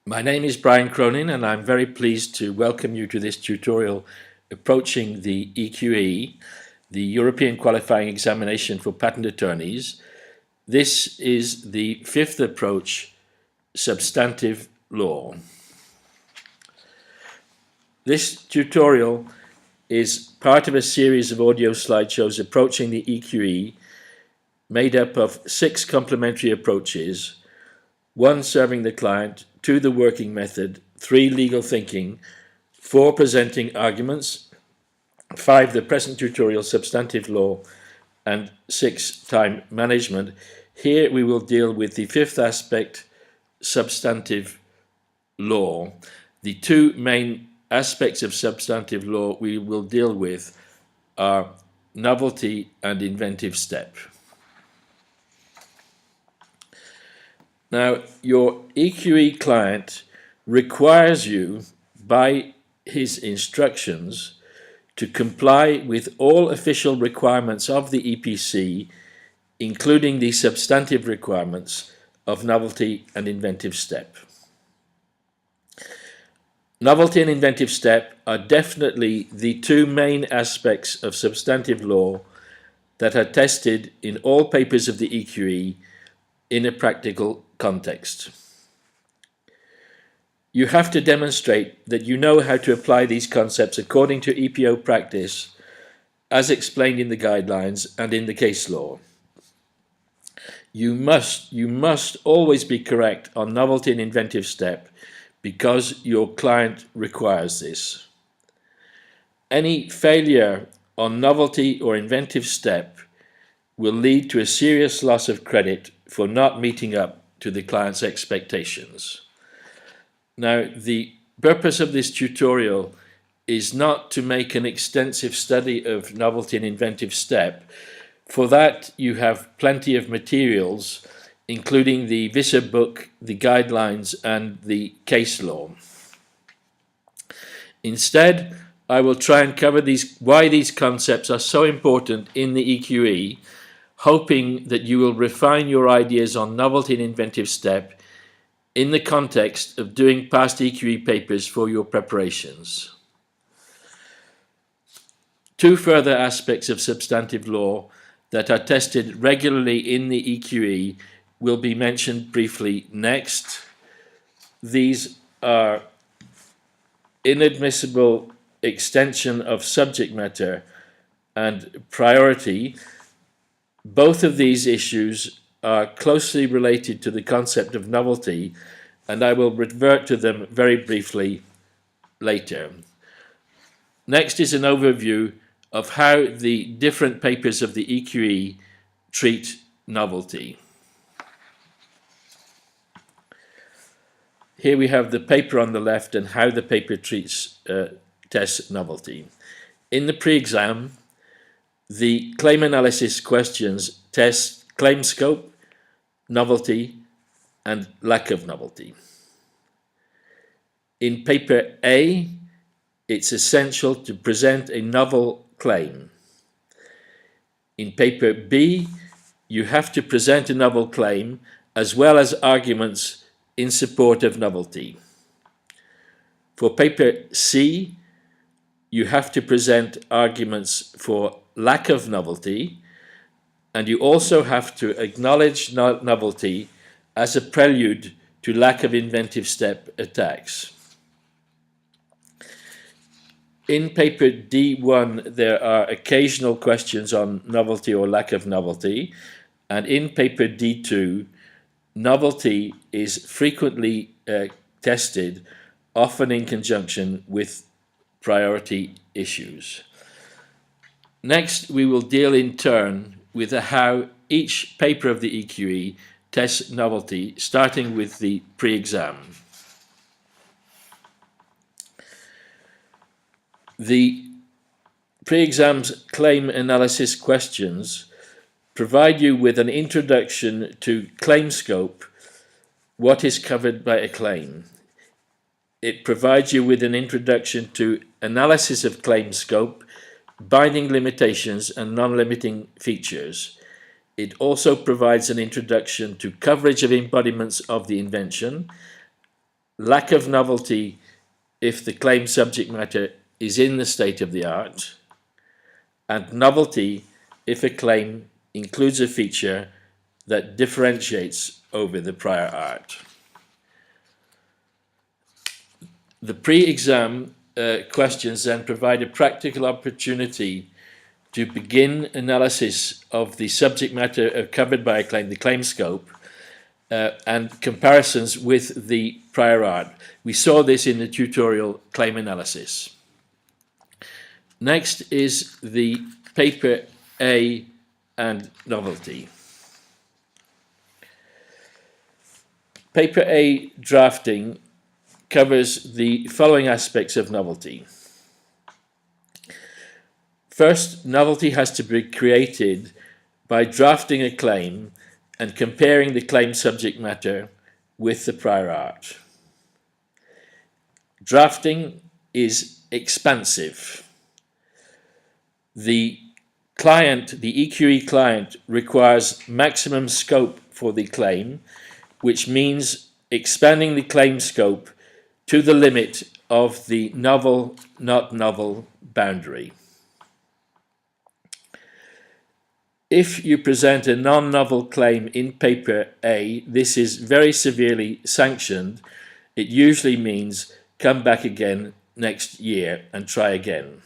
My name is Brian Cronin, and I'm very pleased to welcome you to this tutorial approaching the EQE, the European Qualifying Examination for Patent Attorneys. This is the fifth approach, Substantive Law. This tutorial is part of a series of audio slideshows approaching the EQE, made up of 6 complementary approaches: 1 serving the client, 2 the working method, 3 legal thinking, 4 presenting arguments, 5 the present tutorial substantive law, and 6 time management. Here we will deal with the fifth aspect, substantive law. The 2 main aspects of substantive law we will deal with are novelty and inventive step. Now, your EQE client requires you, by his instructions, to comply with all official requirements of the EPC, including the substantive requirements of novelty and inventive step. Novelty and inventive step are definitely the 2 main aspects of substantive law that are tested in all papers of the EQE in a practical context. You have to demonstrate that you know how to apply these concepts according to EPO practice, as explained in the guidelines and in the case law. You must always be correct on novelty and inventive step because your client requires this. Any failure on novelty or inventive step will lead to a serious loss of credit for not meeting up to the client's expectations. Now, the purpose of this tutorial is not to make an extensive study of novelty and inventive step. For that, you have plenty of materials, including the Visser book, the guidelines, and the case law. Instead, I will try and cover why these concepts are so important in the EQE, hoping that you will refine your ideas on novelty and inventive step in the context of doing past EQE papers for your preparations. 2 further aspects of substantive law that are tested regularly in the EQE will be mentioned briefly next. These are inadmissible extension of subject matter and priority. Both of these issues are closely related to the concept of novelty, and I will revert to them very briefly later. Next is an overview of how the different papers of the EQE treat novelty. Here we have the paper on the left and how the paper tests novelty. In the pre-exam, the claim analysis questions test claim scope, novelty, and lack of novelty. In paper A, it's essential to present a novel claim. In paper B, you have to present a novel claim as well as arguments in support of novelty. For paper C, you have to present arguments for lack of novelty, and you also have to acknowledge novelty as a prelude to lack of inventive step attacks. In paper D1, there are occasional questions on novelty or lack of novelty, and in paper D2, novelty is frequently tested, often in conjunction with priority issues. Next, we will deal in turn with how each paper of the EQE tests novelty, starting with the pre-exam. The pre-exam's claim analysis questions provide you with an introduction to claim scope, what is covered by a claim. It provides you with an introduction to analysis of claim scope, binding limitations and non-limiting features. It also provides an introduction to coverage of embodiments of the invention lack of novelty if the claim subject matter is in the state of the art, and novelty if a claim includes a feature that differentiates over the prior art. The pre-exam questions then provide a practical opportunity to begin analysis of the subject matter covered by a claim, the claim scope, and comparisons with the prior art. We saw this in the tutorial claim analysis. Next is the paper A and novelty. Paper A drafting covers the following aspects of novelty. First, novelty has to be created by drafting a claim and comparing the claim subject matter with the prior art. Drafting is expansive. The client, the EQE client, requires maximum scope for the claim, which means expanding the claim scope to the limit of the novel, not novel boundary. If you present a non-novel claim in paper A, this is very severely sanctioned. It usually means come back again next year and try again.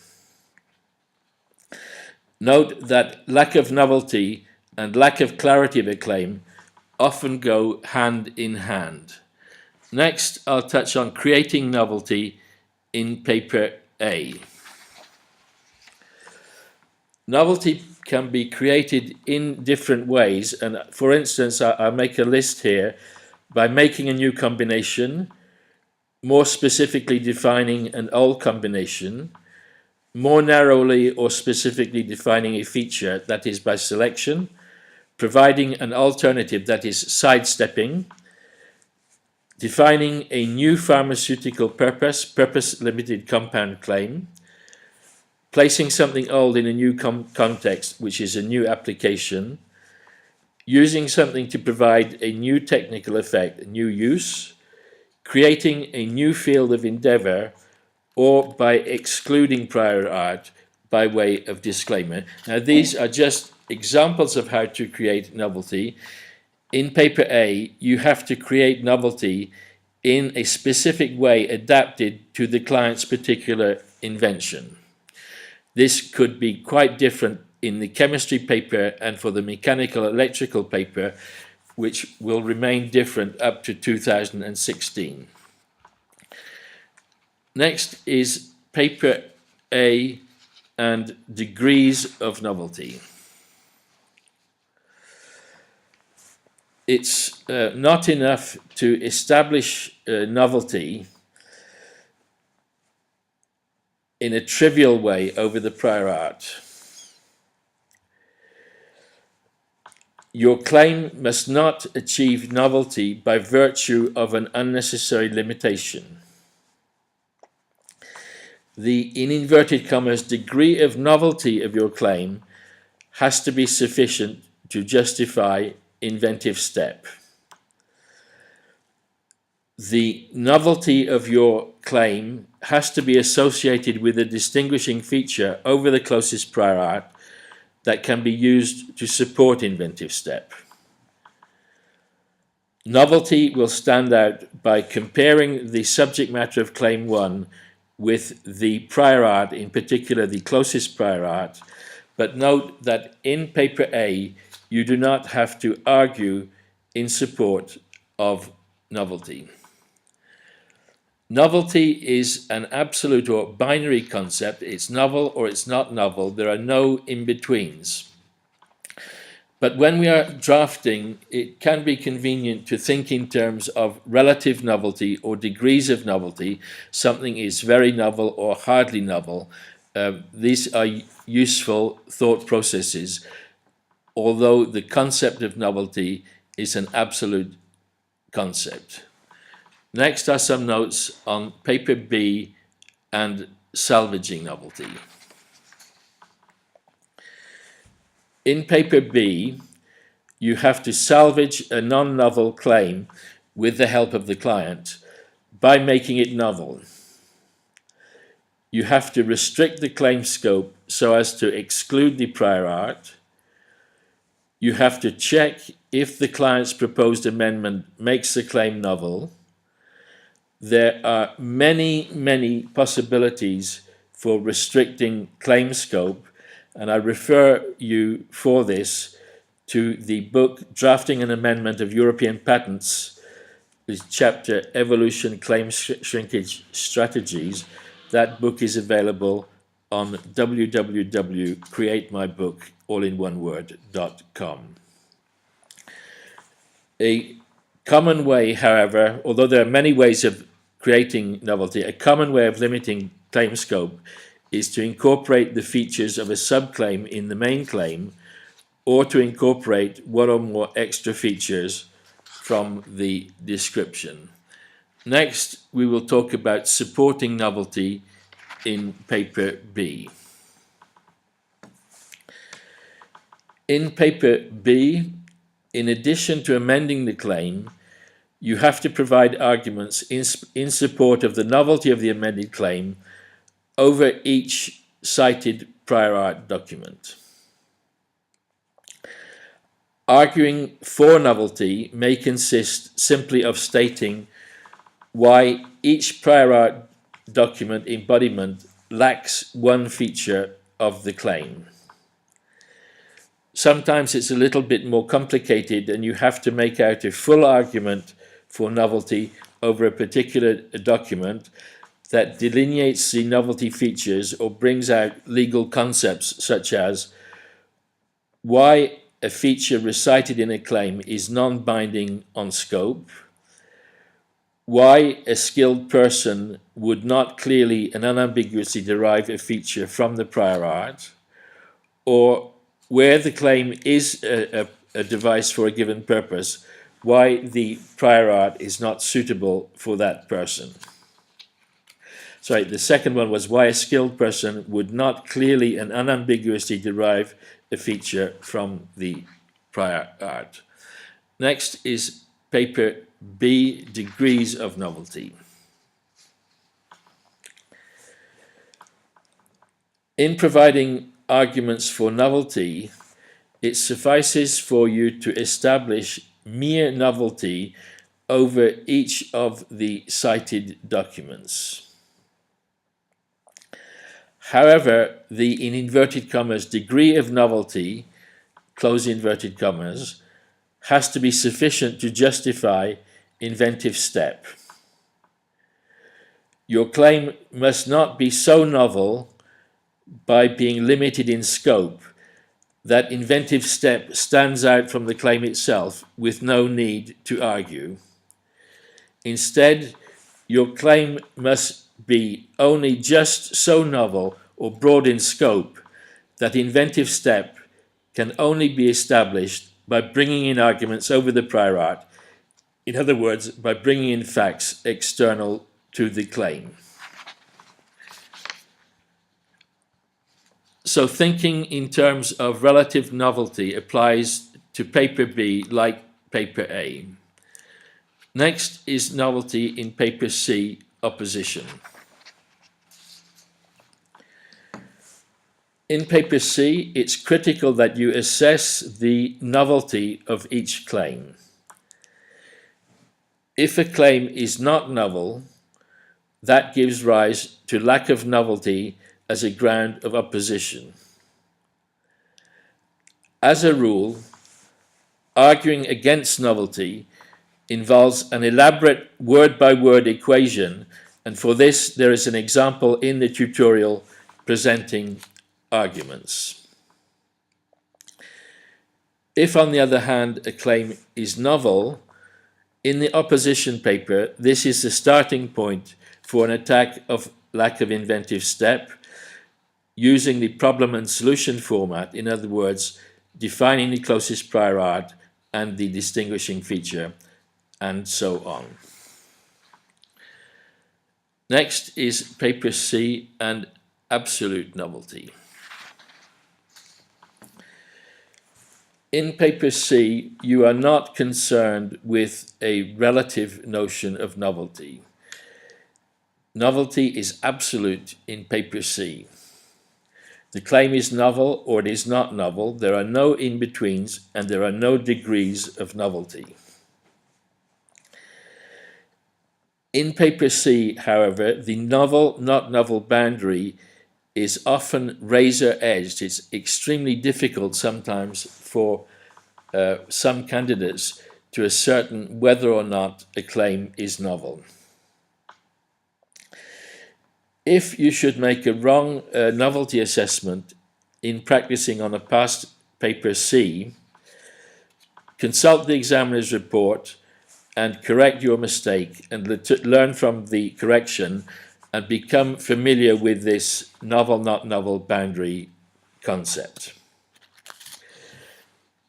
Note that lack of novelty and lack of clarity of a claim often go hand in hand. Next, I'll touch on creating novelty in paper A. Novelty can be created in different ways, and for instance, I'll make a list here by making a new combination, more specifically defining an old combination, more narrowly or specifically defining a feature, that is by selection, providing an alternative, that is sidestepping, defining a new pharmaceutical purpose-limited compound claim, placing something old in a new context, which is a new application, using something to provide a new technical effect, a new use, creating a new field of endeavor, or by excluding prior art by way of disclaimer. Now, these are just examples of how to create novelty. In paper A, you have to create novelty in a specific way adapted to the client's particular invention. This could be quite different in the chemistry paper and for the mechanical electrical paper, which will remain different up to 2016. Next is paper A and degrees of novelty. It's not enough to establish novelty in a trivial way over the prior art. Your claim must not achieve novelty by virtue of an unnecessary limitation. The, in inverted commas, degree of novelty of your claim has to be sufficient to justify inventive step. The novelty of your claim has to be associated with a distinguishing feature over the closest prior art that can be used to support inventive step. Novelty will stand out by comparing the subject matter of claim 1 with the prior art, in particular the closest prior art, but note that in paper A, you do not have to argue in support of novelty. Novelty is an absolute or binary concept. It's novel or it's not novel. There are no in-betweens. But when we are drafting, it can be convenient to think in terms of relative novelty or degrees of novelty. Something is very novel or hardly novel. These are useful thought processes, although the concept of novelty is an absolute concept. Next are some notes on paper B and salvaging novelty. In paper B, you have to salvage a non-novel claim with the help of the client by making it novel. You have to restrict the claim scope so as to exclude the prior art. You have to check if the client's proposed amendment makes the claim novel. There are many possibilities for restricting claim scope, and I refer you for this to the book Drafting an Amendment of European Patents, is chapter Evolution Claim Shrinkage Strategies. That book is available on www.createmybook.com. A common way, however, although there are many ways of creating novelty, a common way of limiting claim scope is to incorporate the features of a subclaim in the main claim, or to incorporate one or more extra features from the description. Next, we will talk about supporting novelty in paper B. In paper B, in addition to amending the claim, you have to provide arguments in support of the novelty of the amended claim over each cited prior art document. Arguing for novelty may consist simply of stating why each prior art document embodiment lacks one feature of the claim. Sometimes it's a little bit more complicated and you have to make out a full argument for novelty over a particular document that delineates the novelty features or brings out legal concepts such as why a feature recited in a claim is non-binding on scope, why a skilled person would not clearly and unambiguously derive a feature from the prior art, or where the claim is a device for a given purpose, why the prior art is not suitable for that person. Sorry, the second one was why a skilled person would not clearly and unambiguously derive a feature from the prior art. Next is paper B, degrees of novelty. In providing arguments for novelty, it suffices for you to establish mere novelty over each of the cited documents. However, the, in inverted commas, degree of novelty, close inverted commas, has to be sufficient to justify inventive step. Your claim must not be so novel by being limited in scope that inventive step stands out from the claim itself with no need to argue. Instead, your claim must be only just so novel or broad in scope that inventive step can only be established by bringing in arguments over the prior art, in other words, by bringing in facts external to the claim. So thinking in terms of relative novelty applies to paper B like paper A. Next is novelty in paper C, opposition. In paper C, it's critical that you assess the novelty of each claim. If a claim is not novel, that gives rise to lack of novelty as a ground of opposition. As a rule, arguing against novelty involves an elaborate word-by-word equation, and for this there is an example in the tutorial presenting arguments. If, on the other hand, a claim is novel, in the opposition paper, this is the starting point for an attack of lack of inventive step, using the problem and solution format, in other words, defining the closest prior art and the distinguishing feature, and so on. Next is paper C and absolute novelty. In paper C, you are not concerned with a relative notion of novelty. Novelty is absolute in paper C. The claim is novel or it is not novel. There are no in-betweens and there are no degrees of novelty. In paper C, however, the novel, not novel boundary is often razor-edged. It's extremely difficult sometimes for some candidates to ascertain whether or not a claim is novel. If you should make a wrong novelty assessment in practicing on a past paper C, consult the examiner's report and correct your mistake and learn from the correction and become familiar with this novel, not novel boundary concept.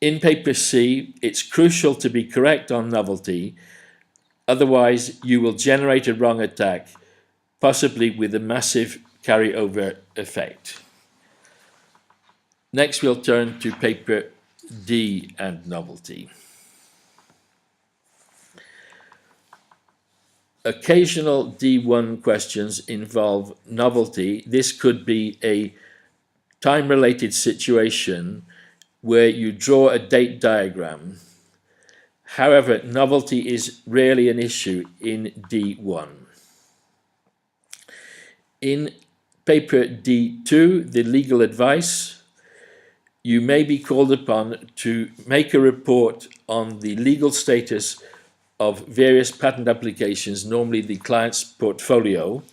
In paper C, it's crucial to be correct on novelty, otherwise you will generate a wrong attack, possibly with a massive carryover effect. Next we'll turn to paper D and novelty. Occasional D1 questions involve novelty. This could be a time-related situation where you draw a date diagram. However, novelty is rarely an issue in D1. In paper D2, the legal advice, you may be called upon to make a report on the legal status of various patent applications, normally the client's portfolio,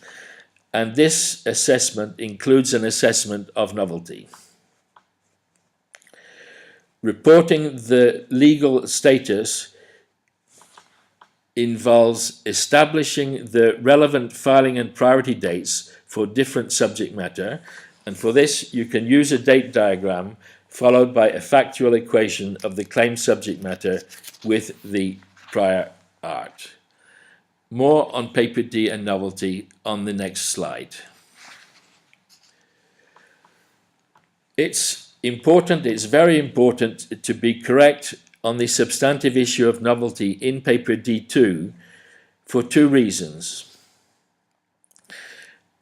and this assessment includes an assessment of novelty. Reporting the legal status involves establishing the relevant filing and priority dates for different subject matter, and for this you can use a date diagram followed by a factual equation of the claimed subject matter with the prior art. More on paper D and novelty on the next slide. It's very important to be correct on the substantive issue of novelty in paper D2 for two reasons.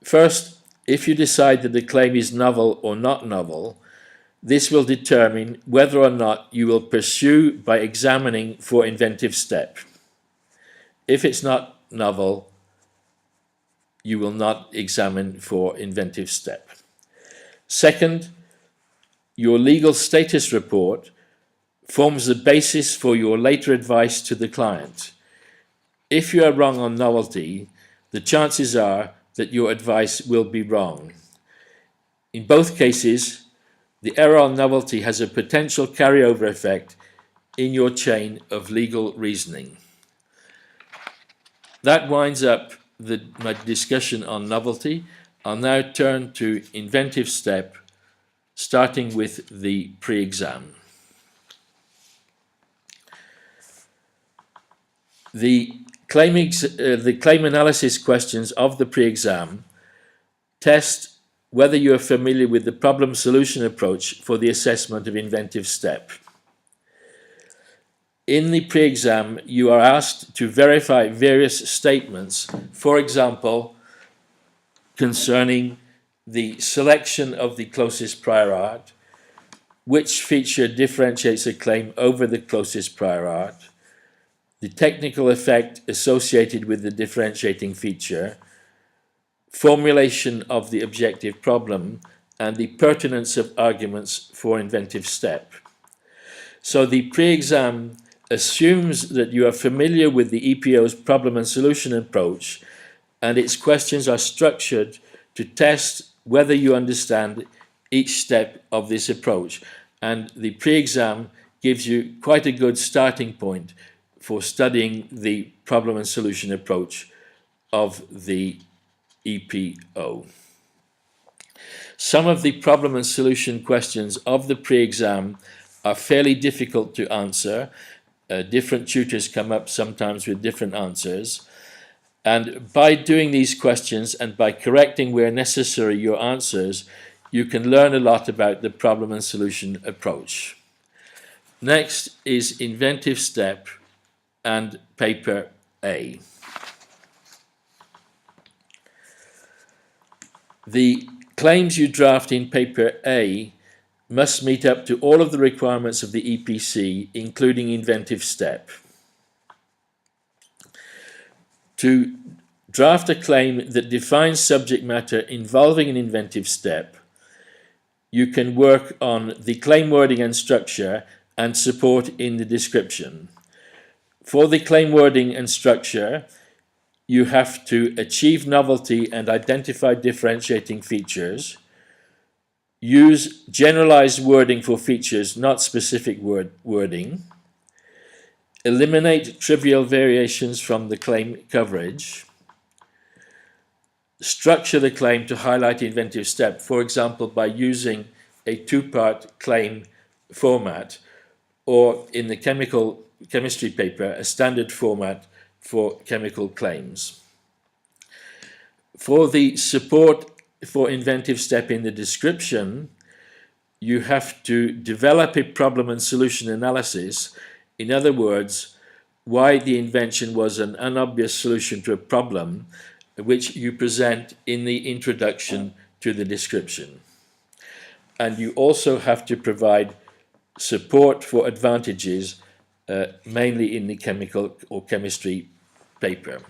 First, if you decide that the claim is novel or not novel, this will determine whether or not you will pursue by examining for inventive step. If it's not novel, you will not examine for inventive step. Second, your legal status report forms the basis for your later advice to the client. If you are wrong on novelty, the chances are that your advice will be wrong. In both cases, the error on novelty has a potential carryover effect in your chain of legal reasoning. That winds up my discussion on novelty. I'll now turn to inventive step, starting with the pre-exam. The claim analysis questions of the pre-exam test whether you are familiar with the problem-solution approach for the assessment of inventive step. In the pre-exam, you are asked to verify various statements, for example, concerning the selection of the closest prior art, which feature differentiates a claim over the closest prior art, the technical effect associated with the differentiating feature, formulation of the objective problem, and the pertinence of arguments for inventive step. So the pre-exam assumes that you are familiar with the EPO's problem and solution approach, and its questions are structured to test whether you understand each step of this approach. And the pre-exam gives you quite a good starting point for studying the problem and solution approach of the EPO. Some of the problem and solution questions of the pre-exam are fairly difficult to answer. Different tutors come up sometimes with different answers. And by doing these questions and by correcting where necessary your answers, you can learn a lot about the problem and solution approach. Next is inventive step and paper A. The claims you draft in paper A must meet up to all of the requirements of the EPC, including inventive step. To draft a claim that defines subject matter involving an inventive step, you can work on the claim wording and structure and support in the description. For the claim wording and structure, you have to achieve novelty and identify differentiating features, use generalized wording for features, not specific wording, eliminate trivial variations from the claim coverage, structure the claim to highlight inventive step, for example, by using a two-part claim format, or in the chemistry paper, a standard format for chemical claims. For the support for inventive step in the description, you have to develop a problem and solution analysis. In other words, why the invention was an unobvious solution to a problem, which you present in the introduction to the description. And you also have to provide support for advantages, mainly in the chemical or chemistry paper.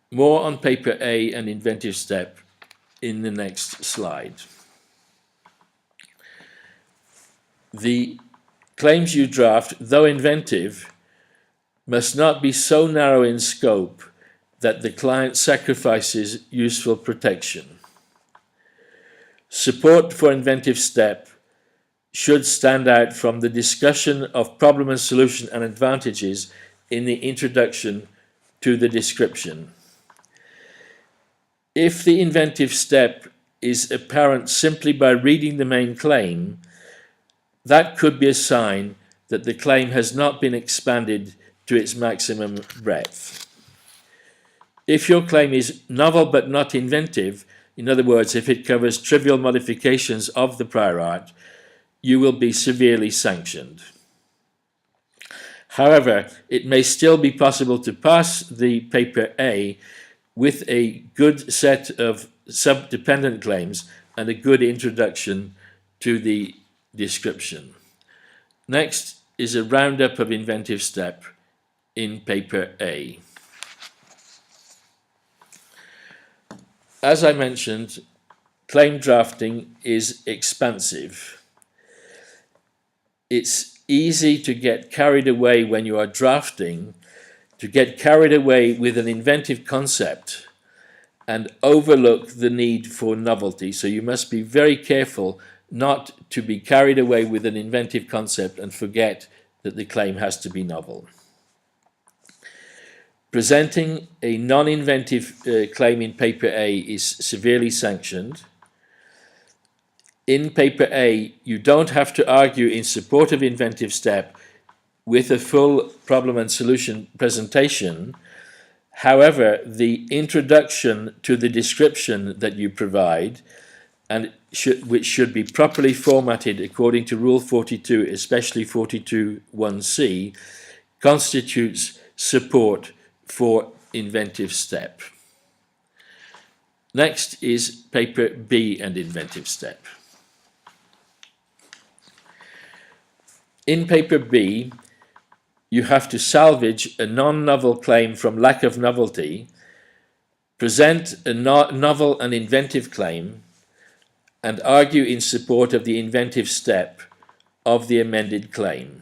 More on paper A and inventive step in the next slide. The claims you draft, though inventive, must not be so narrow in scope that the client sacrifices useful protection. Support for inventive step should stand out from the discussion of problem and solution and advantages in the introduction to the description. If the inventive step is apparent simply by reading the main claim, that could be a sign that the claim has not been expanded to its maximum breadth. If your claim is novel but not inventive, in other words, if it covers trivial modifications of the prior art, you will be severely sanctioned. However, it may still be possible to pass the paper A with a good set of sub-dependent claims and a good introduction to the description. Next is a roundup of inventive step in paper A. As I mentioned, claim drafting is expansive. It's easy to get carried away when you are drafting, to get carried away with an inventive concept and overlook the need for novelty. So you must be very careful not to be carried away with an inventive concept and forget that the claim has to be novel. Presenting a non-inventive claim in paper A is severely sanctioned. In paper A, you don't have to argue in support of inventive step with a full problem and solution presentation. However, the introduction to the description that you provide, and which should be properly formatted according to Rule 42, especially 42(1)(c), constitutes support for inventive step. Next is paper B and inventive step. In paper B, you have to salvage a non-novel claim from lack of novelty, present a novel and inventive claim, and argue in support of the inventive step of the amended claim.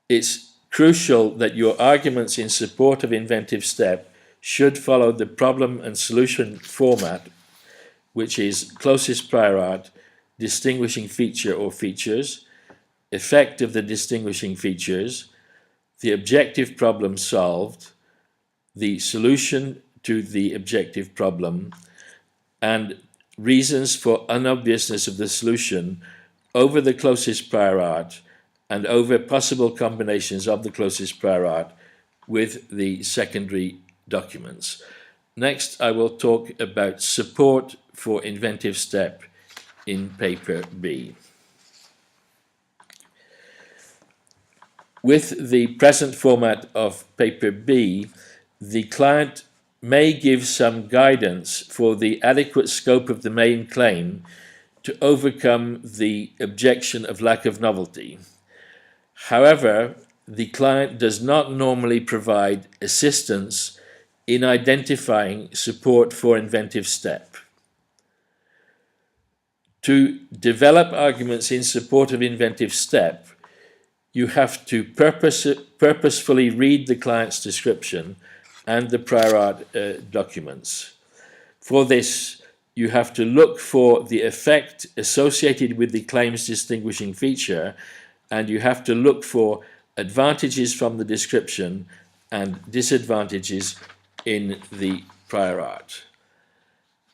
It's crucial that your arguments in support of inventive step should follow the problem and solution format, which is closest prior art, distinguishing feature or features, effect of the distinguishing features, the objective problem solved, the solution to the objective problem, and reasons for unobviousness of the solution over the closest prior art and over possible combinations of the closest prior art with the secondary documents. Next, I will talk about support for inventive step in paper B. With the present format of paper B, the client may give some guidance for the adequate scope of the main claim to overcome the objection of lack of novelty. However, the client does not normally provide assistance in identifying support for inventive step. To develop arguments in support of inventive step, you have to purposefully read the client's description and the prior art documents. For this, you have to look for the effect associated with the claim's distinguishing feature, and you have to look for advantages from the description and disadvantages in the prior art.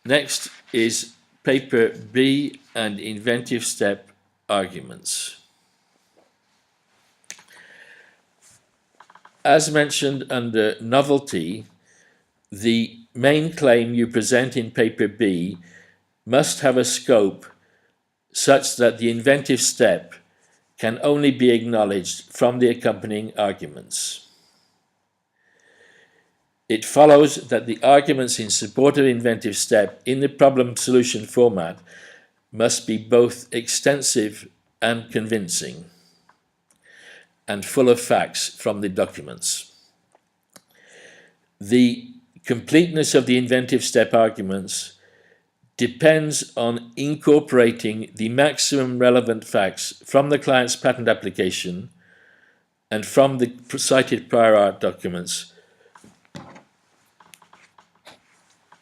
Next is paper B and inventive step arguments. As mentioned under novelty, the main claim you present in paper B must have a scope such that the inventive step can only be acknowledged from the accompanying arguments. It follows that the arguments in support of inventive step in the problem solution format must be both extensive and convincing, and full of facts from the documents. The completeness of the inventive step arguments depends on incorporating the maximum relevant facts from the client's patent application and from the cited prior art documents.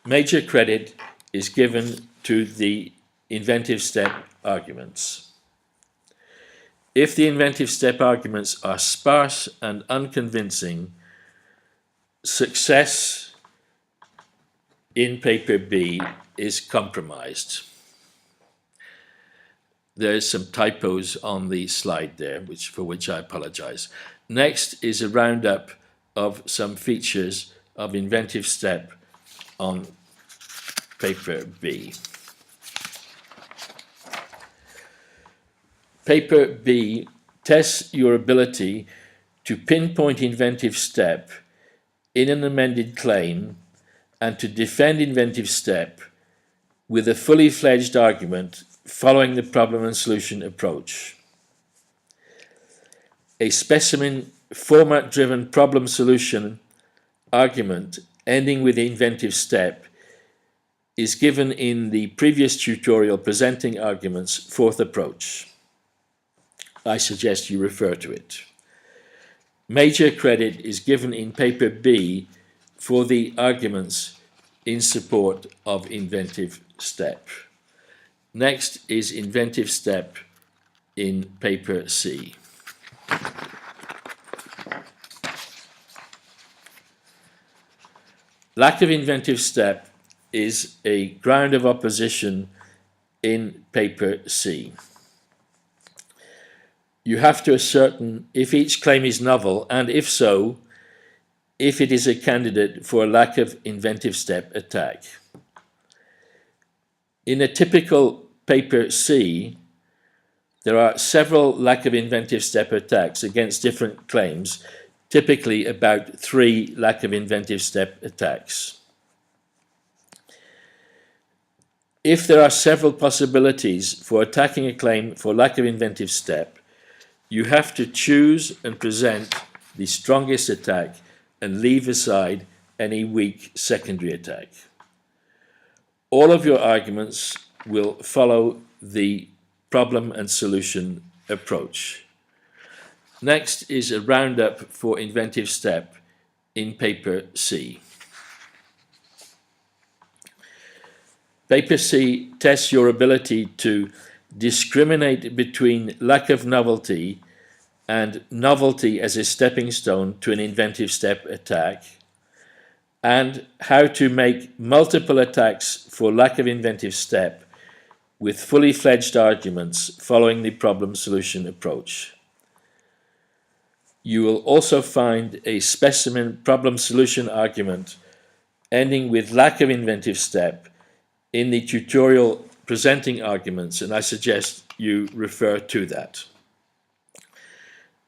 Major credit is given to the inventive step arguments. If the inventive step arguments are sparse and unconvincing, success in paper B is compromised. There's some typos on the slide there, for which I apologize. Next is a roundup of some features of inventive step on paper B. Paper B tests your ability to pinpoint inventive step in an amended claim and to defend inventive step with a fully fledged argument following the problem and solution approach. A specimen format-driven problem solution argument ending with inventive step is given in the previous tutorial presenting arguments fourth approach. I suggest you refer to it. Major credit is given in paper B for the arguments in support of inventive step. Next is inventive step in paper C. Lack of inventive step is a ground of opposition in paper C. You have to ascertain if each claim is novel, and if so, if it is a candidate for a lack of inventive step attack. In a typical paper C, there are several lack of inventive step attacks against different claims, typically about 3 lack of inventive step attacks. If there are several possibilities for attacking a claim for lack of inventive step, you have to choose and present the strongest attack and leave aside any weak secondary attack. All of your arguments will follow the problem and solution approach. Next is a roundup for inventive step in paper C. Paper C tests your ability to discriminate between lack of novelty and novelty as a stepping stone to an inventive step attack, and how to make multiple attacks for lack of inventive step with fully fledged arguments following the problem solution approach. You will also find a specimen problem solution argument ending with lack of inventive step in the tutorial presenting arguments, and I suggest you refer to that.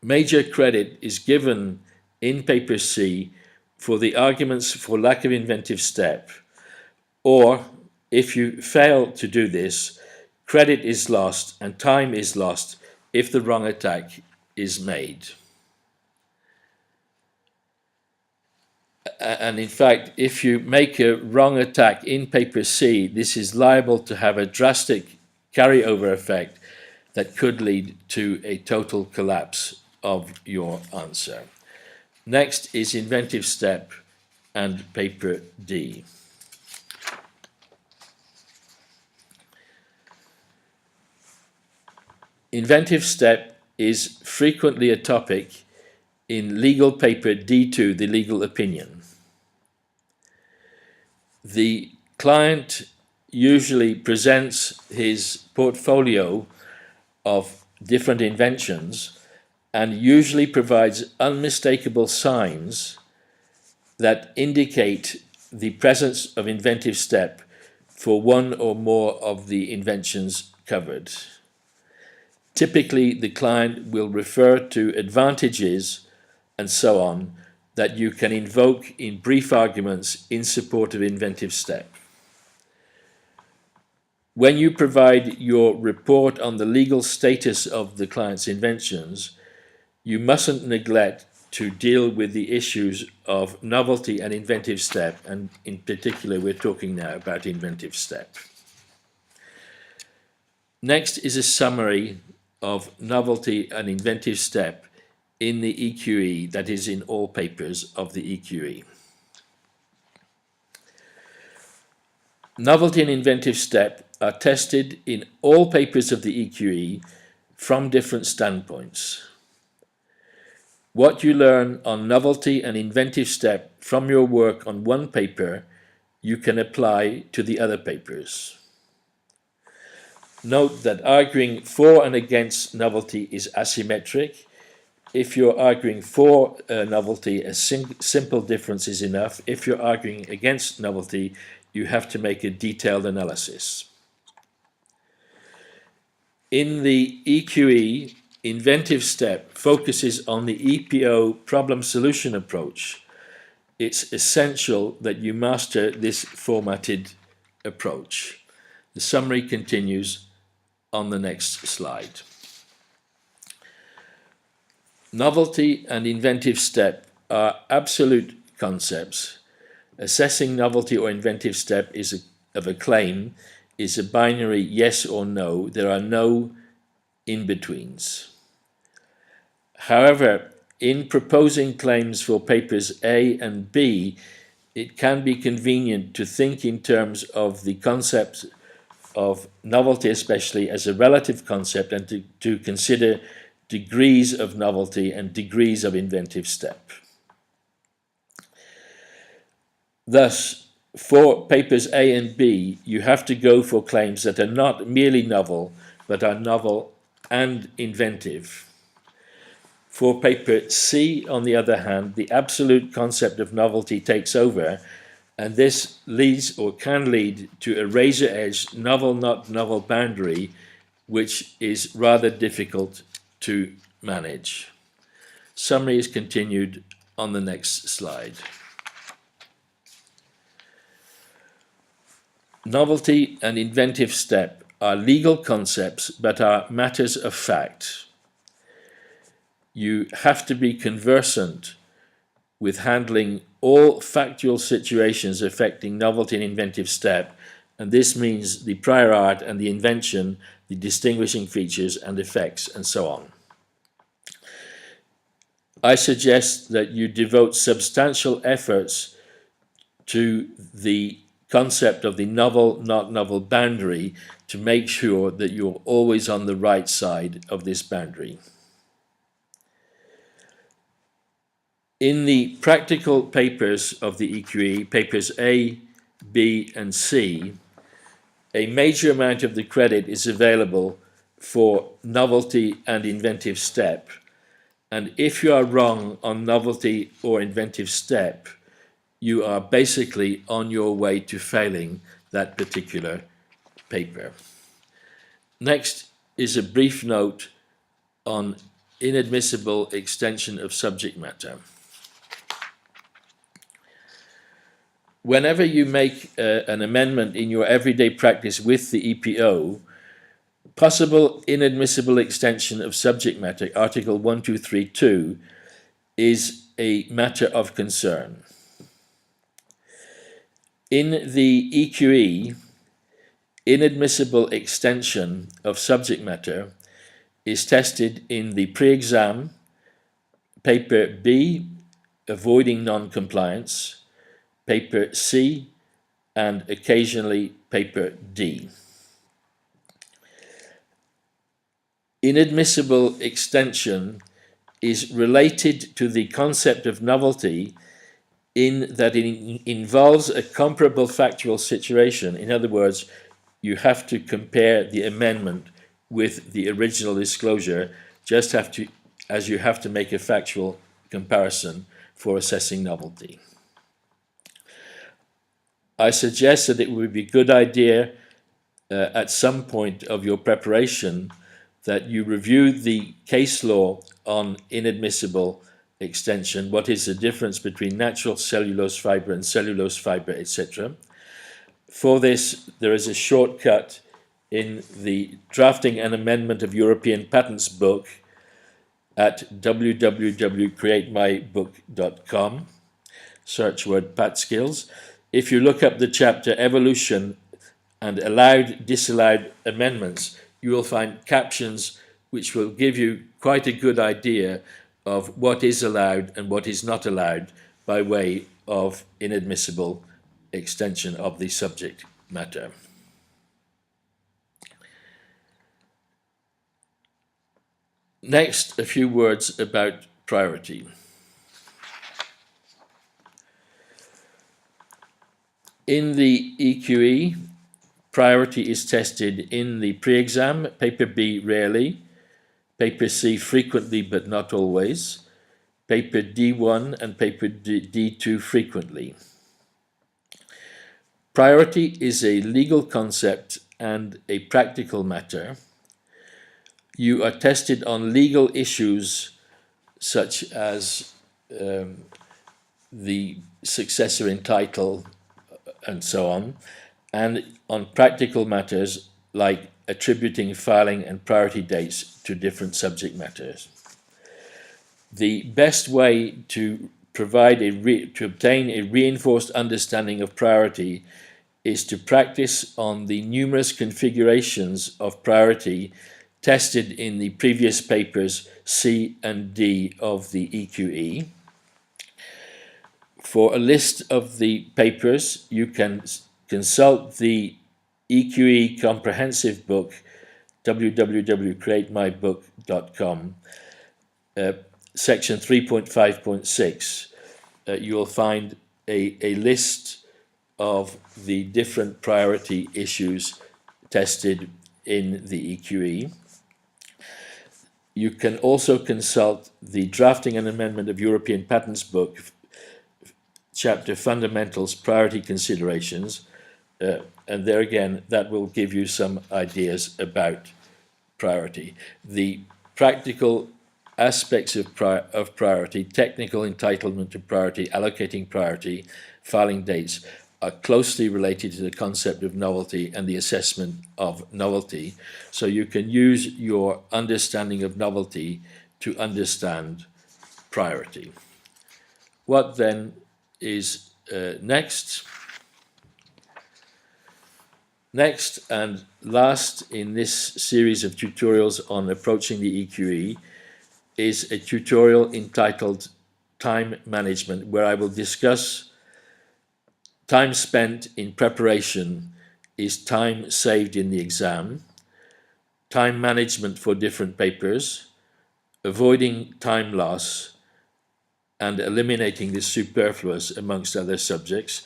Major credit is given in paper C for the arguments for lack of inventive step, or if you fail to do this, credit is lost and time is lost if the wrong attack is made. And in fact, if you make a wrong attack in paper C, this is liable to have a drastic carryover effect that could lead to a total collapse of your answer. Next is inventive step and paper D. Inventive step is frequently a topic in legal paper D2, the legal opinion. The client usually presents his portfolio of different inventions and usually provides unmistakable signs that indicate the presence of inventive step for one or more of the inventions covered. Typically, the client will refer to advantages and so on that you can invoke in brief arguments in support of inventive step. When you provide your report on the legal status of the client's inventions, you mustn't neglect to deal with the issues of novelty and inventive step, and in particular we're talking now about inventive step. Next is a summary of novelty and inventive step in the EQE, that is in all papers of the EQE. Novelty and inventive step are tested in all papers of the EQE from different standpoints. What you learn on novelty and inventive step from your work on one paper, you can apply to the other papers. Note that arguing for and against novelty is asymmetric. If you're arguing for novelty, a simple difference is enough. If you're arguing against novelty, you have to make a detailed analysis. In the EQE, inventive step focuses on the EPO problem solution approach. It's essential that you master this formatted approach. The summary continues on the next slide. Novelty and inventive step are absolute concepts. Assessing novelty or inventive step of a claim is a binary yes or no. There are no in-betweens. However, in proposing claims for papers A and B, it can be convenient to think in terms of the concept of novelty, especially as a relative concept, and to consider degrees of novelty and degrees of inventive step. Thus, for papers A and B, you have to go for claims that are not merely novel, but are novel and inventive. For paper C, on the other hand, the absolute concept of novelty takes over, and this leads or can lead to a razor-edged novel not novel boundary, which is rather difficult to manage. Summary is continued on the next slide. Novelty and inventive step are legal concepts but are matters of fact. You have to be conversant with handling all factual situations affecting novelty and inventive step, and this means the prior art and the invention, the distinguishing features and effects, and so on. I suggest that you devote substantial efforts to the concept of the novel, not novel boundary to make sure that you're always on the right side of this boundary. In the practical papers of the EQE, papers A, B, and C, a major amount of the credit is available for novelty and inventive step. And if you are wrong on novelty or inventive step, you are basically on your way to failing that particular paper. Next is a brief note on inadmissible extension of subject matter. whenever you make an amendment in your everyday practice with the EPO, possible inadmissible extension of subject matter, Article 1232, is a matter of concern. In the EQE, inadmissible extension of subject matter is tested in the pre-exam, paper B, avoiding non-compliance, paper C, and occasionally paper D. Inadmissible extension is related to the concept of novelty in that it involves a comparable factual situation. In other words, you have to compare the amendment with the original disclosure, as you have to make a factual comparison for assessing novelty. I suggest that it would be a good idea at some point of your preparation that you review the case law on inadmissible extension, what is the difference between natural cellulose fiber and cellulose fiber, etc. For this, there is a shortcut in the Drafting and Amendment of European Patents book at www.createmybook.com. Search word Pat Skills. If you look up the chapter Evolution and Allowed, Disallowed Amendments, you will find captions which will give you quite a good idea of what is allowed and what is not allowed by way of inadmissible extension of the subject matter. Next, a few words about priority. In the EQE, priority is tested in the pre-exam, paper B rarely, paper C frequently but not always, paper D1 and paper D2 frequently. Priority is a legal concept and a practical matter. You are tested on legal issues such as the successor in title and so on, and on practical matters like attributing filing and priority dates to different subject matters. The best way to obtain a reinforced understanding of priority is to practice on the numerous configurations of priority tested in the previous papers C and D of the EQE. For a list of the papers, you can consult the EQE comprehensive book, www.createmybook.com, section 3.5.6. You will find a list of the different priority issues tested in the EQE. You can also consult the Drafting and Amendment of European Patents book, chapter Fundamentals, Priority Considerations, and there again, that will give you some ideas about priority. The practical aspects of priority, technical entitlement to priority, allocating priority, filing dates, are closely related to the concept of novelty and the assessment of novelty. So you can use your understanding of novelty to understand priority. What then is next? Next and last in this series of tutorials on approaching the EQE is a tutorial entitled Time Management, where I will discuss time spent in preparation is time saved in the exam, time management for different papers, avoiding time loss, and eliminating the superfluous, amongst other subjects.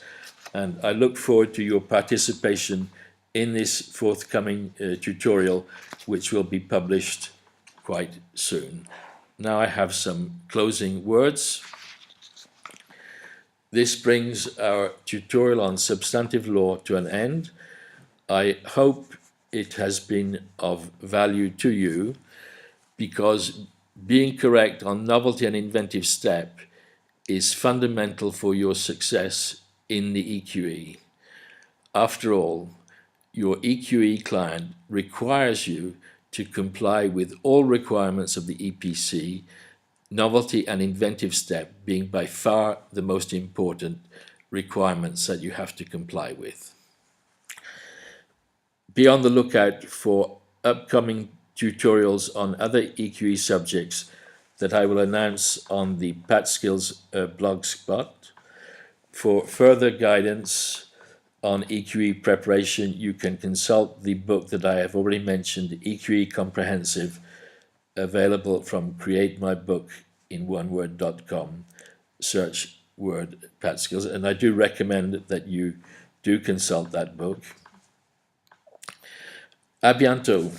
And I look forward to your participation in this forthcoming tutorial, which will be published quite soon. Now I have some closing words. This brings our tutorial on substantive law to an end. I hope it has been of value to you, because being correct on novelty and inventive step is fundamental for your success in the EQE. After all, your EQE client requires you to comply with all requirements of the EPC, novelty and inventive step being by far the most important requirements that you have to comply with. Be on the lookout for upcoming tutorials on other EQE subjects that I will announce on the Pat Skills blogspot. For further guidance on EQE preparation, you can consult the book that I have already mentioned, EQE Comprehensive, available from createmybook.com. Search word Pat Skills, and I do recommend that you do consult that book. À bientôt.